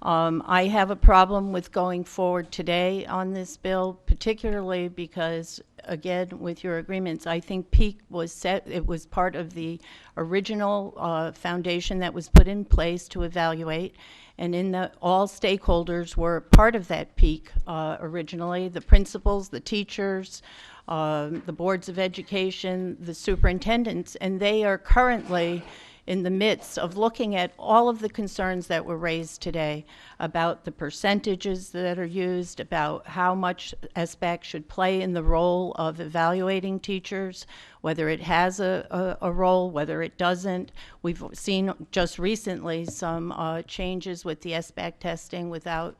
I have a problem with going forward today on this bill, particularly because, again, with your agreements, I think peak was set, it was part of the original foundation that was put in place to evaluate, and all stakeholders were part of that peak originally, the principals, the teachers, the boards of education, the superintendents, and they are currently in the midst of looking at all of the concerns that were raised today about the percentages that are used, about how much SBAC should play in the role of evaluating teachers, whether it has a role, whether it doesn't. We've seen just recently some changes with the SBAC testing without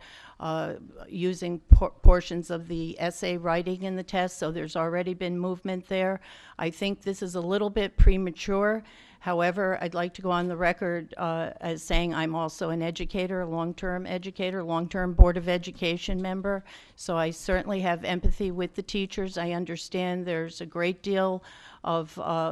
using portions of the essay writing in the test, so there's already been movement there. I think this is a little bit premature. However, I'd like to go on the record as saying I'm also an educator, a long-term educator, long-term Board of Education member, so I certainly have empathy with the teachers. I understand there's a great deal of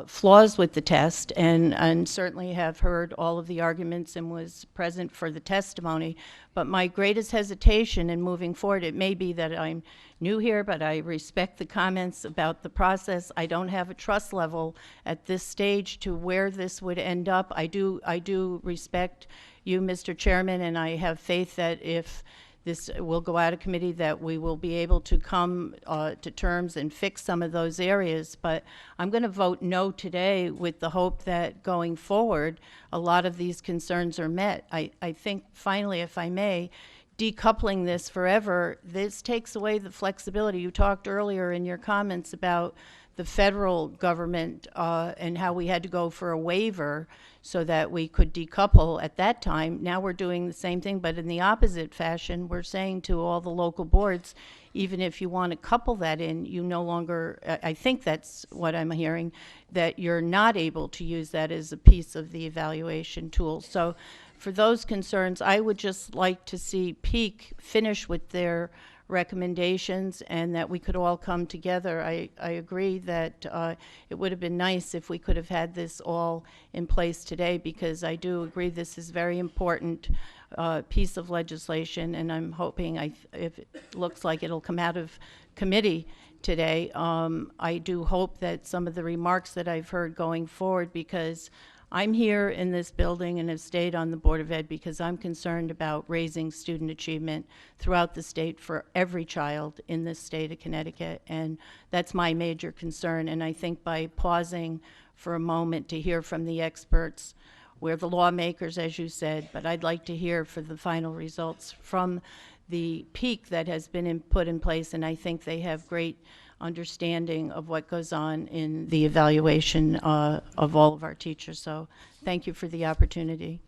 flaws with the test, and certainly have heard all of the arguments and was present for the testimony. But my greatest hesitation in moving forward, it may be that I'm new here, but I respect the comments about the process. I don't have a trust level at this stage to where this would end up. I do respect you, Mr. Chairman, and I have faith that if this will go out of committee, that we will be able to come to terms and fix some of those areas. But I'm going to vote no today with the hope that going forward, a lot of these concerns are met. I think, finally, if I may, decoupling this forever, this takes away the flexibility. You talked earlier in your comments about the federal government and how we had to go for a waiver so that we could decouple at that time. Now we're doing the same thing, but in the opposite fashion. We're saying to all the local boards, even if you want to couple that in, you no longer, I think that's what I'm hearing, that you're not able to use that as a piece of the evaluation tool. So for those concerns, I would just like to see Peak finish with their recommendations and that we could all come together. I agree that it would have been nice if we could have had this all in place today, because I do agree this is very important piece of legislation, and I'm hoping, if it looks like it'll come out of committee today, I do hope that some of the remarks that I've heard going forward, because I'm here in this building and have stayed on the Board of Ed because I'm concerned about raising student achievement throughout the state for every child in this state of Connecticut, and that's my major concern. And I think by pausing for a moment to hear from the experts, we're the lawmakers, as you said, but I'd like to hear for the final results from the peak that has been put in place, and I think they have great understanding of what goes on in the evaluation of all of our teachers. So thank you for the opportunity.